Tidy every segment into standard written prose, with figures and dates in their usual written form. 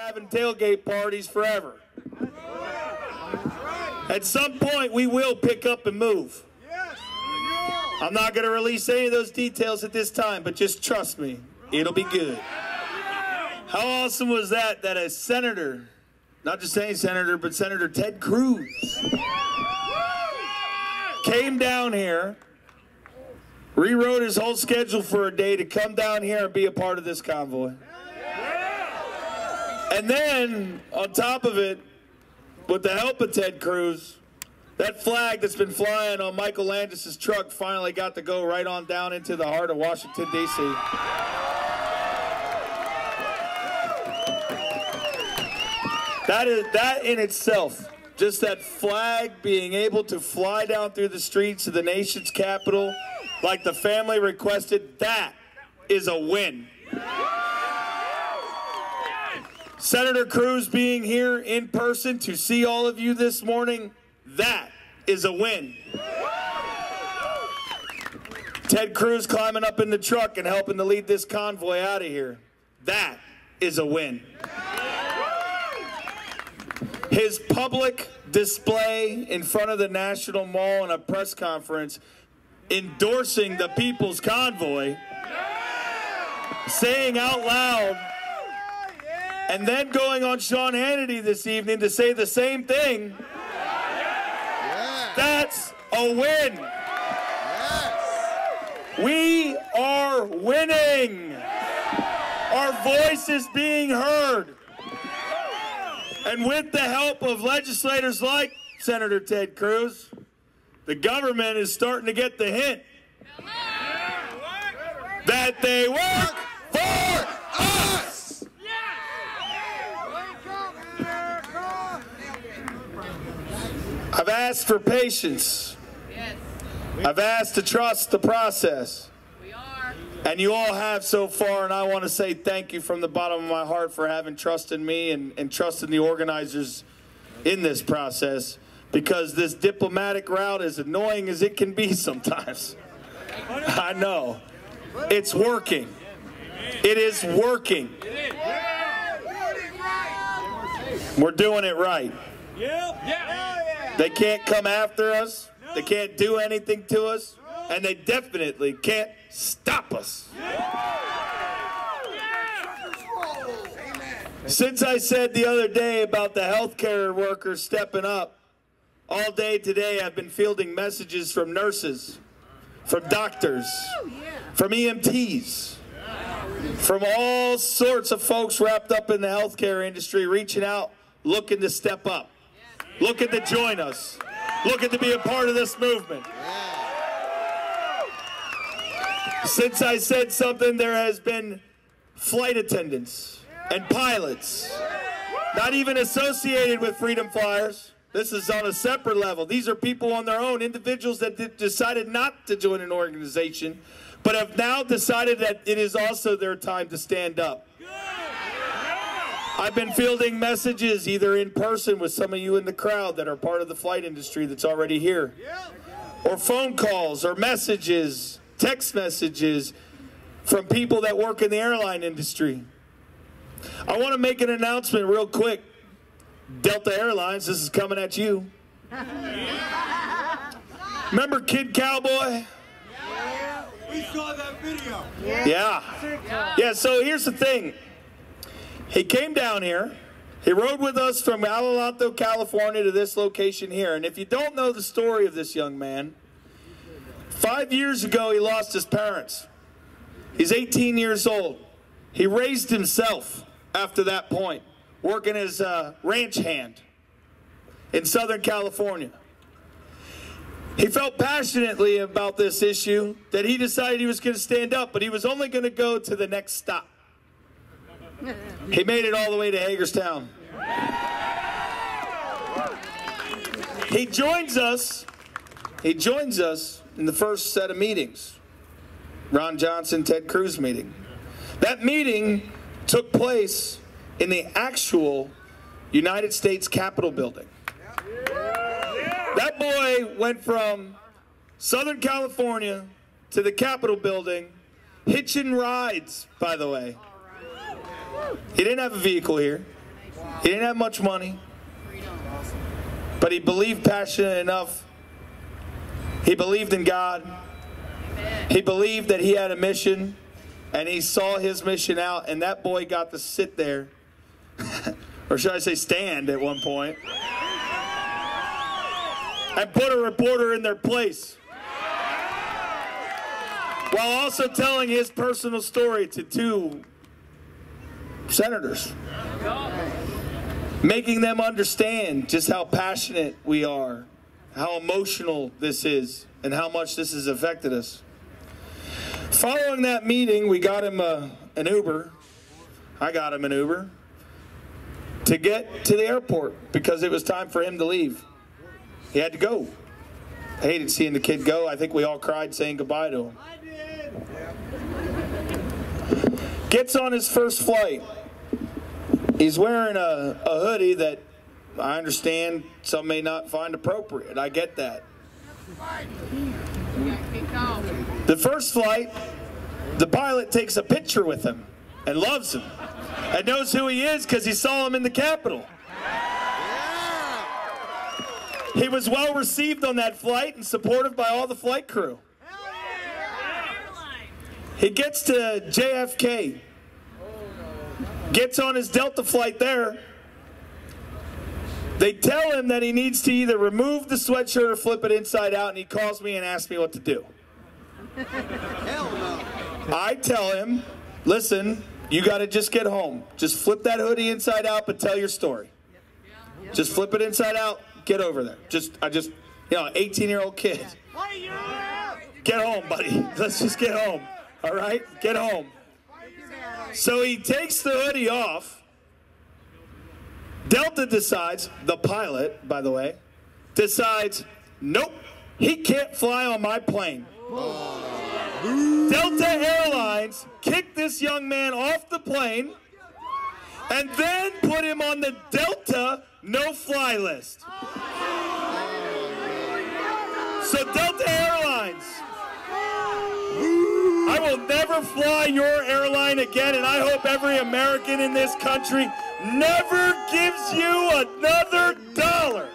having tailgate parties forever. At some point, we will pick up and move. I'm not going to release any of those details at this time, but just trust me, it'll be good. How awesome was that a senator, not just any senator, but Senator Ted Cruz, came down here, rewrote his whole schedule for a day to come down here and be a part of this convoy. And then, on top of it, with the help of Ted Cruz, that flag that's been flying on Michael Landis' truck finally got to go right on down into the heart of Washington, D.C. That in itself, just that flag being able to fly down through the streets of the nation's capital like the family requested, that is a win. Senator Cruz being here in person to see all of you this morning, that is a win. Ted Cruz climbing up in the truck and helping to lead this convoy out of here, that is a win. His public display in front of the National Mall in a press conference endorsing the People's Convoy, saying out loud, and then going on Sean Hannity this evening to say the same thing, that's a win. We are winning. Our voice is being heard. And with the help of legislators like Senator Ted Cruz, the government is starting to get the hint that they work for us. I've asked for patience. I've asked to trust the process. And you all have so far, and I want to say thank you from the bottom of my heart for having trust in me and trust in the organizers in this process, because this diplomatic route, as annoying as it can be sometimes, I know, it's working. It is working. We're doing it right. They can't come after us. They can't do anything to us. And they definitely can't stop us. Since I said the other day about the healthcare workers stepping up, all day today I've been fielding messages from nurses, from doctors, from EMTs, from all sorts of folks wrapped up in the healthcare industry, reaching out, looking to step up, looking to join us, looking to be a part of this movement. Since I said something, there has been flight attendants and pilots, not even associated with Freedom Flyers. This is on a separate level. These are people on their own, individuals that decided not to join an organization, but have now decided that it is also their time to stand up. I've been fielding messages either in person with some of you in the crowd that are part of the flight industry that's already here, or phone calls or messages, text messages from people that work in the airline industry. I want to make an announcement real quick. Delta Airlines, this is coming at you. Remember Kid Cowboy? We saw that video. Yeah, so here's the thing. He came down here. He rode with us from Adelanto, California to this location here. And if you don't know the story of this young man, 5 years ago, he lost his parents. He's 18 years old. He raised himself after that point, working as a ranch hand in Southern California. He felt passionately about this issue that he decided he was going to stand up, but he was only going to go to the next stop. He made it all the way to Hagerstown. He joins us in the first set of meetings, Ron Johnson, Ted Cruz meeting. That meeting took place in the actual United States Capitol building. That boy went from Southern California to the Capitol building, hitching rides, by the way. He didn't have a vehicle here. He didn't have much money, but he believed passionate enough. He believed in God. He believed that he had a mission, and he saw his mission out, and that boy got to sit there, or should I say stand at one point, and put a reporter in their place, while also telling his personal story to 2 senators, making them understand just how passionate we are, how emotional this is, and how much this has affected us. Following that meeting, we got him an Uber. I got him an Uber to get to the airport because it was time for him to leave. He had to go. I hated seeing the kid go. I think we all cried saying goodbye to him. Gets on his first flight. He's wearing a hoodie that I understand some may not find appropriate. I get that. The first flight, the pilot takes a picture with him and loves him and knows who he is because he saw him in the Capitol. He was well received on that flight and supported by all the flight crew. He gets to JFK, gets on his Delta flight there. They tell him that he needs to either remove the sweatshirt or flip it inside out, and he calls me and asks me what to do. I tell him, listen, you got to just get home. Just flip that hoodie inside out, but tell your story. Just flip it inside out, get over there. I just, you know, 18-year-old kid. Get home, buddy. Let's just get home. All right? Get home. So he takes the hoodie off. Delta decides, the pilot, by the way, decides, nope, he can't fly on my plane. Delta Airlines kicked this young man off the plane and then put him on the Delta no-fly list. So Delta Airlines, I will never fly your airline again, and I hope every American in this country never gives you another dollar.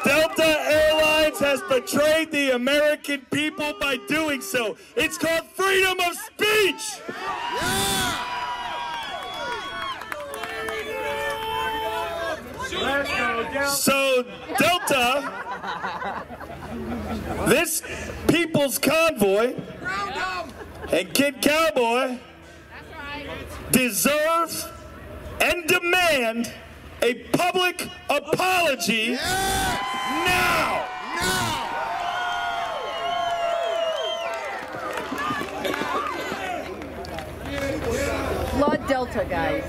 Delta Airlines has betrayed the American people by doing so. It's called freedom of speech. So Delta, this People's Convoy and Kid Cowboy deserve and demand a public apology now. Flood Delta, guys.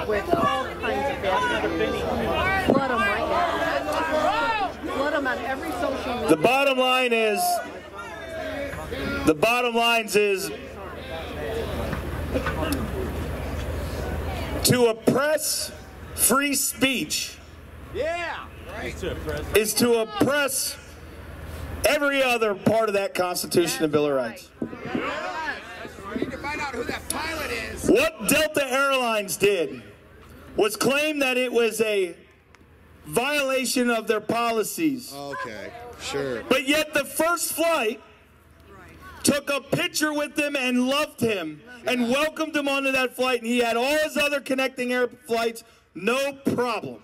With all kinds of bad. Flood them right now. Flood them on every social media. The bottom line is to oppress free speech is to oppress every other part of that Constitution and Bill of Rights. We need to find out who that pilot is. What Delta Airlines did was claim that it was a violation of their policies. Okay, sure. But yet the first flight took a picture with him and loved him and welcomed him onto that flight, and he had all his other connecting air flights, no problem.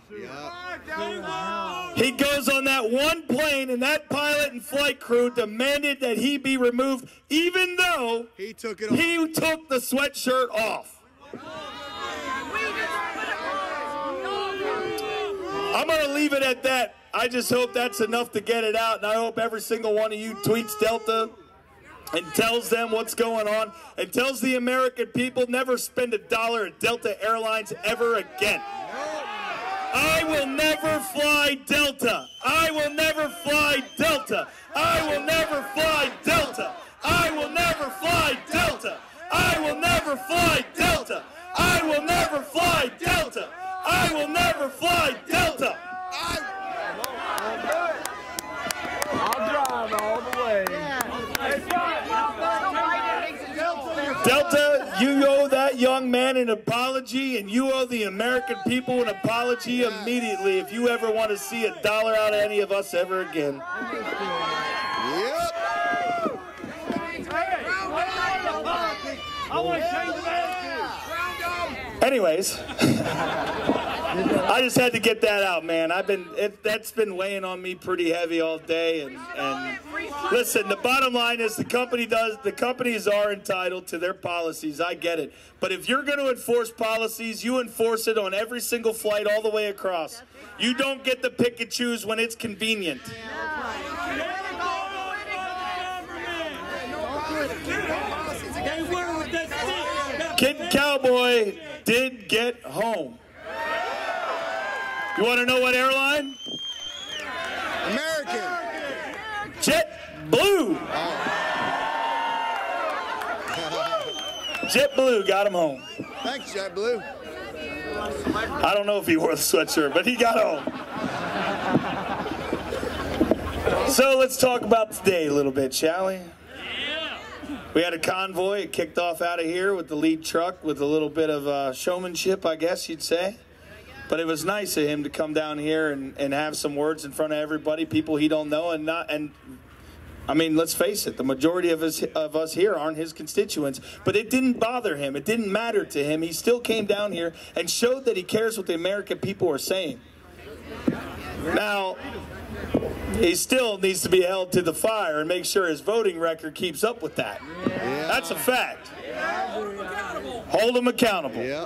He goes on that one plane, and that pilot and flight crew demanded that he be removed, even though he took it off. He took the sweatshirt off. I'm going to leave it at that. I just hope that's enough to get it out, and I hope every single one of you tweets Delta and tells them what's going on and tells the American people never spend $1 at Delta Airlines ever again. I will never fly Delta. I will never fly Delta. I will never fly Delta. I will never fly Delta. I will never fly Delta. I will never fly Delta. I will never fly Delta. I'll drive all the way. Delta, you owe that young man an apology, and you owe the American people an apology immediately if you ever want to see a dollar out of any of us ever again. Yep. I want to change the attitude. Anyways, I just had to get that out, man. That's been weighing on me pretty heavy all day. And listen, the bottom line is the companies are entitled to their policies. I get it. But if you're going to enforce policies, you enforce it on every single flight all the way across. You don't get to pick and choose when it's convenient. Kid Cowboy did get home. You want to know what airline? American. JetBlue. JetBlue got him home. Thanks, JetBlue. I don't know if he wore the sweatshirt, but he got home. So let's talk about today a little bit, shall we? We had a convoy. It kicked off out of here with the lead truck with a little bit of showmanship, I guess you'd say. But it was nice of him to come down here and have some words in front of everybody, people he don't know, and I mean, let's face it, the majority of us here aren't his constituents. But it didn't bother him. It didn't matter to him. He still came down here and showed that he cares what the American people are saying. Now, he still needs to be held to the fire and make sure his voting record keeps up with that. Yeah. That's a fact. Hold him accountable. Yeah.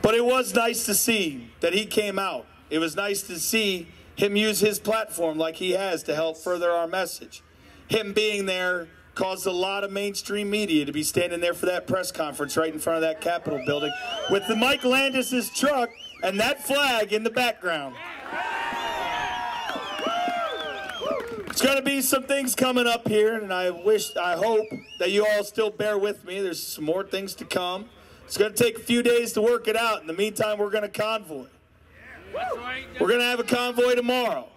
But it was nice to see that he came out. It was nice to see him use his platform like he has to help further our message. Him being there caused a lot of mainstream media to be standing there for that press conference right in front of that Capitol building with the Mike Landis' truck and that flag in the background. There's going to be some things coming up here, and I hope that you all still bear with me. There's some more things to come. It's going to take a few days to work it out. In the meantime, we're going to convoy. We're going to have a convoy tomorrow.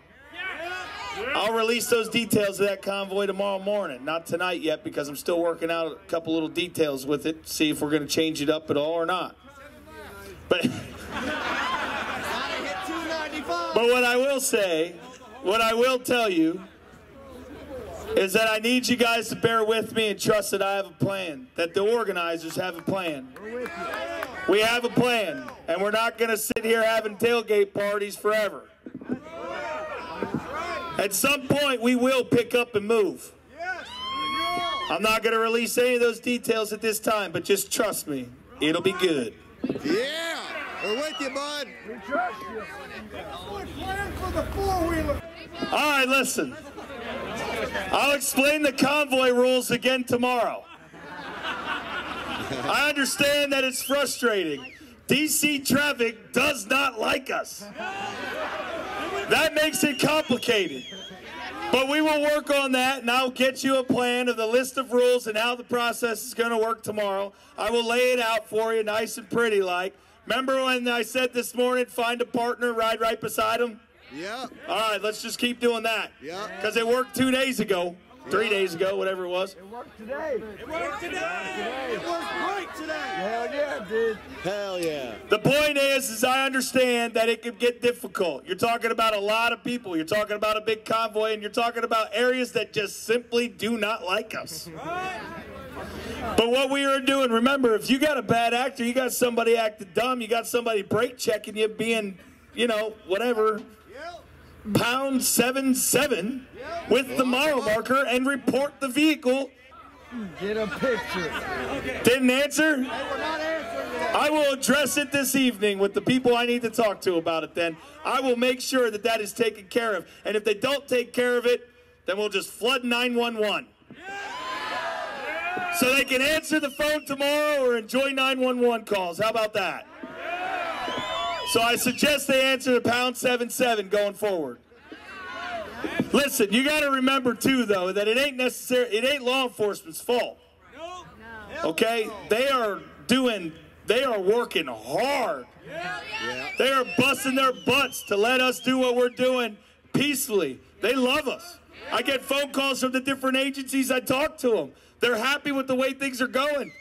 I'll release those details of that convoy tomorrow morning. Not tonight yet because I'm still working out a couple little details with it, see if we're going to change it up at all or not. But what I will say, what I will tell you, is that I need you guys to bear with me and trust that I have a plan, that the organizers have a plan. We have a plan, and we're not going to sit here having tailgate parties forever. At some point, we will pick up and move. I'm not going to release any of those details at this time, but just trust me, it'll be good. Yeah. We're with you, bud. We trust you. Plan for the four-wheeler. All right, listen. I'll explain the convoy rules again tomorrow. I understand that it's frustrating. DC traffic does not like us. That makes it complicated. But we will work on that, and I'll get you a plan of the list of rules and how the process is going to work tomorrow. I will lay it out for you nice and pretty like. Remember when I said this morning, find a partner, ride right beside him? Yeah. All right, let's just keep doing that. Yeah. Because it worked 2 days ago, 3 days ago, whatever it was. It worked today. It worked today. It worked great today. Hell yeah, dude. Hell yeah. The point is I understand that it could get difficult. You're talking about a lot of people. You're talking about a big convoy, and you're talking about areas that just simply do not like us. But what we are doing, remember, if you got a bad actor, you got somebody acting dumb, you got somebody brake checking you being, you know, whatever, pound 77 with the mile marker and report the vehicle. Get a picture. Didn't answer? They were not answering that. I will address it this evening with the people I need to talk to about it then. I will make sure that that is taken care of. And if they don't take care of it, then we'll just flood 911. So they can answer the phone tomorrow or enjoy 911 calls. How about that? So I suggest they answer the pound 77 going forward. Listen, you got to remember too, though, that it ain't law enforcement's fault. Okay, they are working hard. They are busting their butts to let us do what we're doing peacefully. They love us. I get phone calls from the different agencies. I talk to them. They're happy with the way things are going.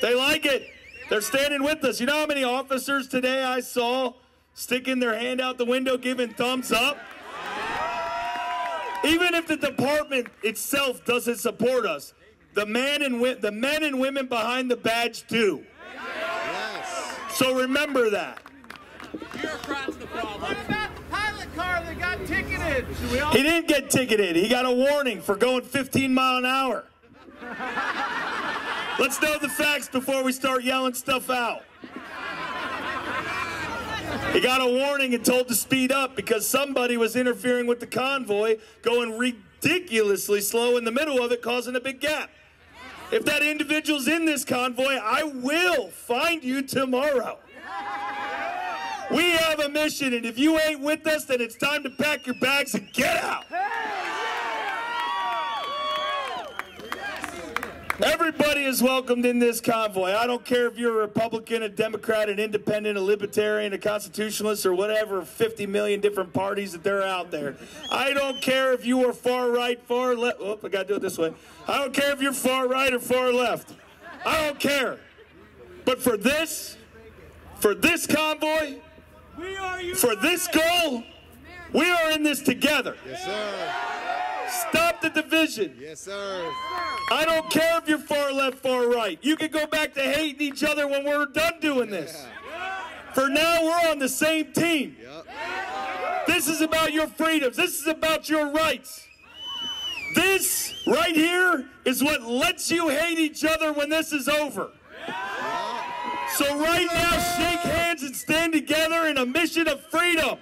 They like it. They're standing with us. You know how many officers today I saw sticking their hand out the window giving thumbs up? Even if the department itself doesn't support us, the men and women behind the badge do. Yes. So remember that. Bureaucrats the problem. What about the pilot car that got ticketed? He didn't get ticketed. He got a warning for going 15 miles an hour. Let's know the facts before we start yelling stuff out. He got a warning and told to speed up because somebody was interfering with the convoy, going ridiculously slow in the middle of it, causing a big gap. If that individual's in this convoy, I will find you tomorrow. We have a mission, and if you ain't with us, then it's time to pack your bags and get out. Everybody is welcomed in this convoy. I don't care if you're a Republican, a Democrat, an Independent, a Libertarian, a Constitutionalist, or whatever 50 million different parties that they're out there. I don't care if you are far right, far left. Oh, I got to do it this way. I don't care if you're far right or far left. I don't care. But for this convoy, for this goal, we are in this together. Yes, sir. Stop the division. Yes, sir. I don't care if you're far left, far right. You can go back to hating each other when we're done doing this. For now, we're on the same team. Yep. This is about your freedoms. This is about your rights. This right here is what lets you hate each other when this is over. So right now, shake hands and stand together in a mission of freedom.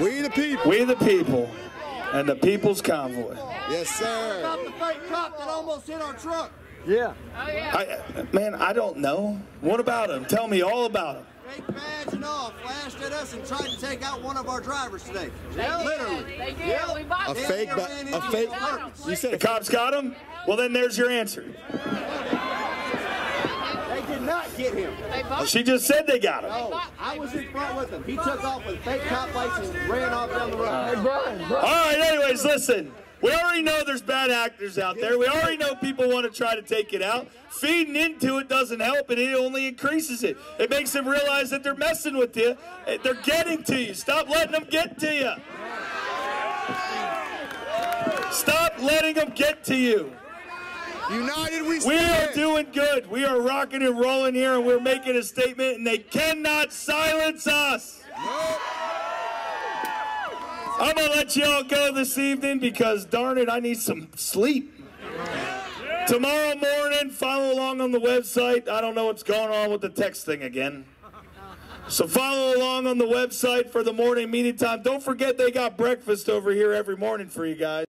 We the people. We the people and the people's convoy. Yes, sir. About the fake cop that almost hit our truck. Yeah. Man, I don't know. What about him? Tell me all about him. Fake badge and all, flashed at us and tried to take out one of our drivers today. Literally. They did. We bought A them. fake, a fake. You The said cops got him? Well, then there's your answer. They did not get him. They both. She just said they got him. No, I was in front with him. He took off with fake cop lights and ran off down the road. All right, anyways, listen. We already know there's bad actors out there. We already know people want to try to take it out. Feeding into it doesn't help, and it only increases it. It makes them realize that they're messing with you. They're getting to you. Stop letting them get to you. Stop letting them get to you. united we We are stand. doing good. We are rocking and rolling here, and we're making a statement, and they cannot silence us. Nope. I'm going to let y'all go this evening because, darn it, I need some sleep. Tomorrow morning, follow along on the website. I don't know what's going on with the text thing again. So follow along on the website for the morning meeting time. Don't forget they got breakfast over here every morning for you guys.